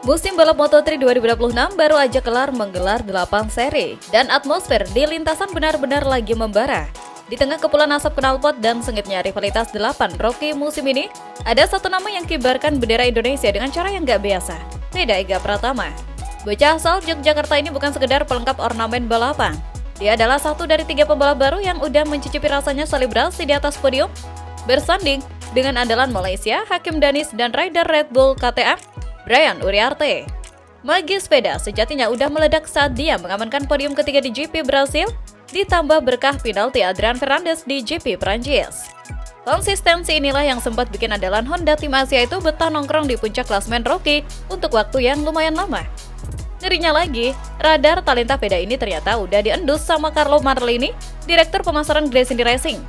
Musim balap Moto3 2026 baru aja kelar menggelar 8 seri, dan atmosfer di lintasan benar-benar lagi membara. Di tengah kepulan asap knalpot dan sengitnya rivalitas 8 rookie musim ini, ada satu nama yang kibarkan bendera Indonesia dengan cara yang gak biasa, Feda Ega Pratama. Bocah asal Yogyakarta ini bukan sekedar pelengkap ornamen balapan. Dia adalah satu dari 3 pembalap baru yang udah mencicipi rasanya selebrasi di atas podium, bersanding dengan andalan Malaysia, Hakim Danis, dan rider Red Bull KTM, Brian Uriarte. Magis Feda sejatinya udah meledak saat dia mengamankan podium ketiga di GP Brasil, ditambah berkah penalti Adrian Fernandez di GP Prancis. Konsistensi inilah yang sempat bikin andalan Honda tim Asia itu betah nongkrong di puncak klasemen rookie untuk waktu yang lumayan lama. Ngerinya lagi, radar talenta Feda ini ternyata udah diendus sama Carlo Marlini, direktur pemasaran Gresini Racing.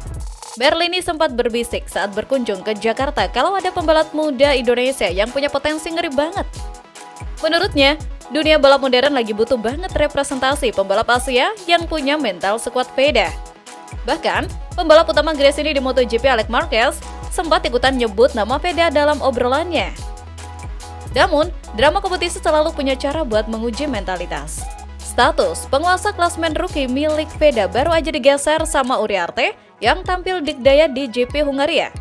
Marlini sempat berbisik saat berkunjung ke Jakarta kalau ada pembalap muda Indonesia yang punya potensi ngeri banget. Menurutnya, dunia balap modern lagi butuh banget representasi pembalap Asia yang punya mental sekuat Feda. Bahkan, pembalap utama Gresini di MotoGP Alex Marquez sempat ikutan nyebut nama Feda dalam obrolannya. Namun, drama kompetisi selalu punya cara buat menguji mentalitas. Status penguasa klasemen rookie milik Feda baru aja digeser sama Uriarte yang tampil dikdaya di GP Hungaria.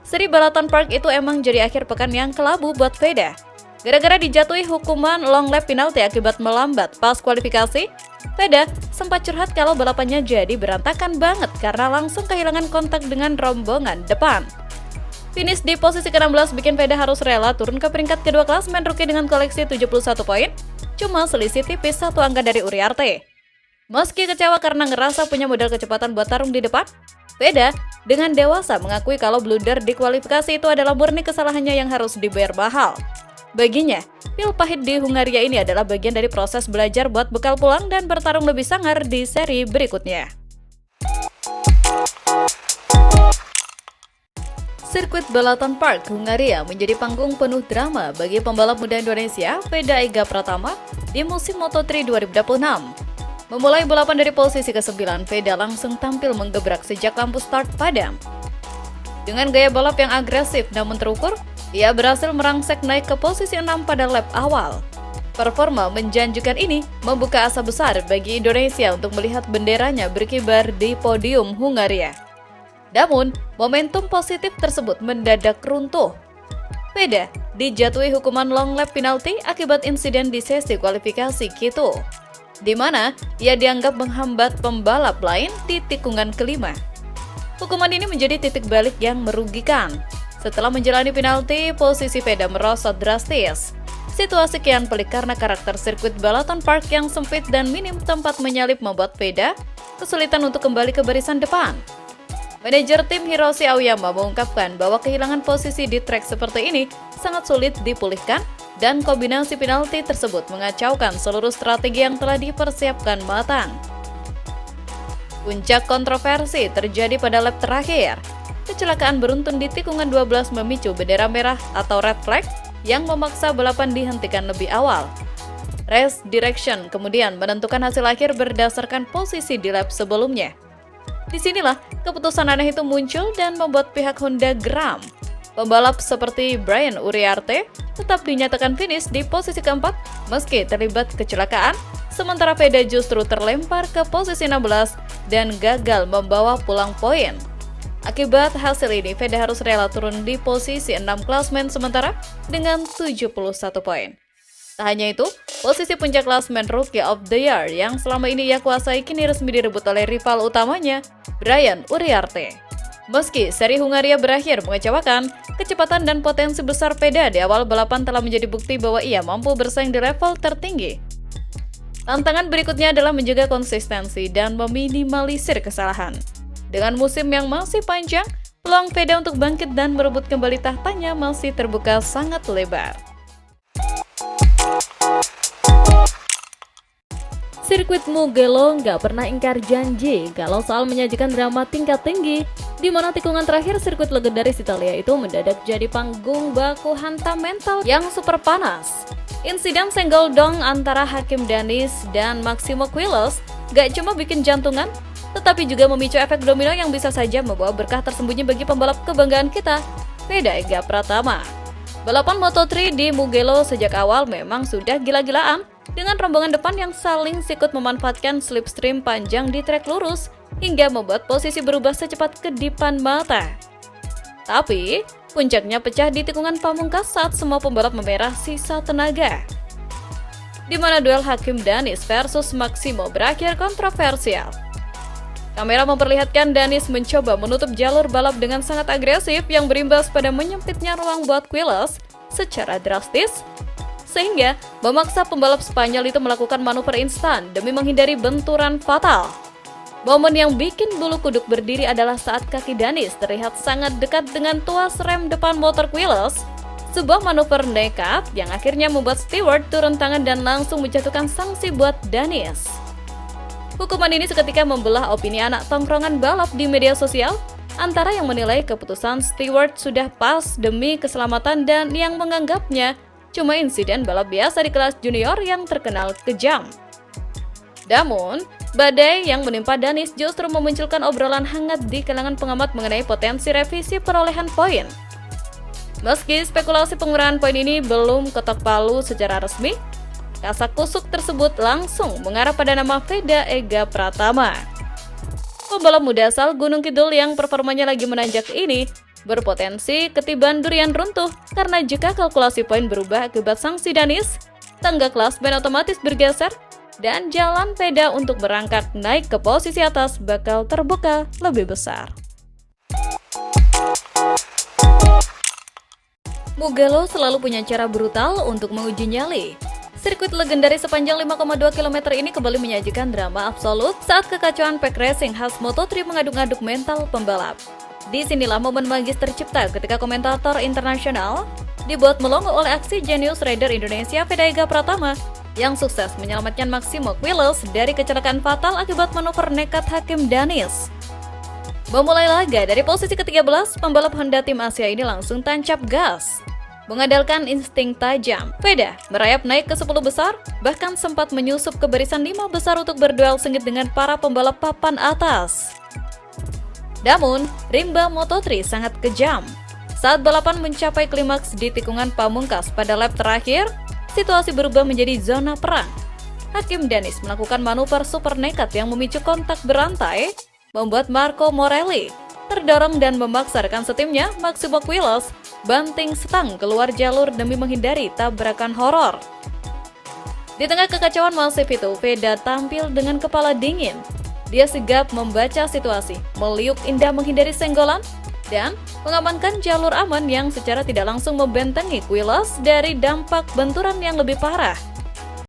Seri Balaton Park itu emang jadi akhir pekan yang kelabu buat Feda. Gara-gara dijatuhi hukuman long lap penalti akibat melambat pas kualifikasi, Feda sempat curhat kalau balapannya jadi berantakan banget karena langsung kehilangan kontak dengan rombongan depan. Finish di posisi ke-16 bikin Feda harus rela turun ke peringkat kedua klasemen rookie dengan koleksi 71 poin, cuma selisih tipis 1 angka dari Uriarte. Meski kecewa karena ngerasa punya modal kecepatan buat tarung di depan, Feda dengan dewasa mengakui kalau blunder di kualifikasi itu adalah murni kesalahannya yang harus dibayar mahal. Baginya, pil pahit di Hungaria ini adalah bagian dari proses belajar buat bekal pulang dan bertarung lebih sangar di seri berikutnya. Sirkuit Balaton Park, Hungaria menjadi panggung penuh drama bagi pembalap muda Indonesia, Feda Ega Pratama, di musim Moto3 2026. Memulai balapan dari posisi ke-9, Feda langsung tampil menggebrak sejak lampu start padam. Dengan gaya balap yang agresif namun terukur, ia berhasil merangsek naik ke posisi 6 pada lap awal. Performa menjanjikan ini membuka asa besar bagi Indonesia untuk melihat benderanya berkibar di podium Hungaria. Namun, momentum positif tersebut mendadak runtuh. Feda dijatuhi hukuman long lap penalti akibat insiden di sesi kualifikasi Quito, di mana ia dianggap menghambat pembalap lain di tikungan kelima. Hukuman ini menjadi titik balik yang merugikan. Setelah menjalani penalti, posisi Feda merosot drastis. Situasi kian pelik karena karakter sirkuit Balaton Park yang sempit dan minim tempat menyalip membuat Feda kesulitan untuk kembali ke barisan depan. Manajer tim Hiroshi Aoyama mengungkapkan bahwa kehilangan posisi di trek seperti ini sangat sulit dipulihkan dan kombinasi penalti tersebut mengacaukan seluruh strategi yang telah dipersiapkan matang. Puncak kontroversi terjadi pada lap terakhir. Kecelakaan beruntun di tikungan 12 memicu bendera merah atau red flag yang memaksa balapan dihentikan lebih awal. Race Direction kemudian menentukan hasil akhir berdasarkan posisi di lap sebelumnya. Disinilah keputusan aneh itu muncul dan membuat pihak Honda geram. Pembalap seperti Brian Uriarte tetap dinyatakan finish di posisi keempat meski terlibat kecelakaan, sementara Feda justru terlempar ke posisi 16 dan gagal membawa pulang poin. Akibat hasil ini, Feda harus rela turun di posisi 6 klasemen sementara dengan 71 poin. Tak hanya itu, posisi puncak klasemen Rookie of the Year yang selama ini ia kuasai kini resmi direbut oleh rival utamanya, Brian Uriarte. Meski seri Hungaria berakhir mengecewakan, kecepatan dan potensi besar Feda di awal balapan telah menjadi bukti bahwa ia mampu bersaing di level tertinggi. Tantangan berikutnya adalah menjaga konsistensi dan meminimalisir kesalahan. Dengan musim yang masih panjang, peluang Feda untuk bangkit dan merebut kembali tahtanya masih terbuka sangat lebar. Sirkuit Mugello nggak pernah ingkar janji kalau soal menyajikan drama tingkat tinggi, di mana tikungan terakhir sirkuit legendaris Italia itu mendadak jadi panggung baku hantam mental yang super panas. Insiden senggol dong antara Hakim Danis dan Maximo Quiles gak cuma bikin jantungan, tetapi juga memicu efek domino yang bisa saja membawa berkah tersembunyi bagi pembalap kebanggaan kita, Feda Ega Pratama. Balapan Moto3 di Mugello sejak awal memang sudah gila-gilaan, dengan rombongan depan yang saling sikut memanfaatkan slipstream panjang di trek lurus, hingga membuat posisi berubah secepat kedipan mata. Tapi, puncaknya pecah di tikungan pamungkas saat semua pembalap memerah sisa tenaga, di mana duel Hakim Danis versus Maximo berakhir kontroversial. Kamera memperlihatkan Danis mencoba menutup jalur balap dengan sangat agresif yang berimbas pada menyempitnya ruang buat Quiles secara drastis, sehingga memaksa pembalap Spanyol itu melakukan manuver instan demi menghindari benturan fatal. Momen yang bikin bulu kuduk berdiri adalah saat kaki Danis terlihat sangat dekat dengan tuas rem depan motor Quiles, sebuah manuver nekat yang akhirnya membuat steward turun tangan dan langsung menjatuhkan sanksi buat Danis. Hukuman ini seketika membelah opini anak tongkrongan balap di media sosial, antara yang menilai keputusan steward sudah pas demi keselamatan dan yang menganggapnya cuma insiden balap biasa di kelas junior yang terkenal kejam. Namun, badai yang menimpa Danis justru memunculkan obrolan hangat di kalangan pengamat mengenai potensi revisi perolehan poin. Meski spekulasi pengurangan poin ini belum ketok palu secara resmi, kasak-kusuk tersebut langsung mengarah pada nama Veda Ega Pratama. Pembalap muda asal Gunung Kidul yang performanya lagi menanjak ini berpotensi ketiban durian runtuh karena jika kalkulasi poin berubah akibat sanksi Danis, tangga klasmen otomatis bergeser dan jalan Veda untuk merangkak naik ke posisi atas bakal terbuka lebih besar. Mugello selalu punya cara brutal untuk menguji nyali. Sirkuit legendaris sepanjang 5,2 km ini kembali menyajikan drama absolut saat kekacauan pack racing khas Moto3 mengaduk-aduk mental pembalap. Disinilah momen magis tercipta ketika komentator internasional dibuat melongo oleh aksi jenius rider Indonesia Veda Ega Pratama yang sukses menyelamatkan Maximo Quiles dari kecelakaan fatal akibat manuver nekat Hakim Danis. Memulai laga dari posisi ke-13, pembalap Honda tim Asia ini langsung tancap gas. Mengandalkan insting tajam, Veda merayap naik ke 10 besar, bahkan sempat menyusup ke barisan 5 besar untuk berduel sengit dengan para pembalap papan atas. Namun, rimba Moto3 sangat kejam. Saat balapan mencapai klimaks di tikungan pamungkas pada lap terakhir, situasi berubah menjadi zona perang. Hakim Danis melakukan manuver super nekat yang memicu kontak berantai, membuat Marco Morelli terdorong dan memaksa rekan setimnya, Maximo Quiles, banting setang keluar jalur demi menghindari tabrakan horor. Di tengah kekacauan masif itu, Veda tampil dengan kepala dingin. Dia sigap membaca situasi, meliuk indah menghindari senggolan, dan mengamankan jalur aman yang secara tidak langsung membentengi Quiles dari dampak benturan yang lebih parah.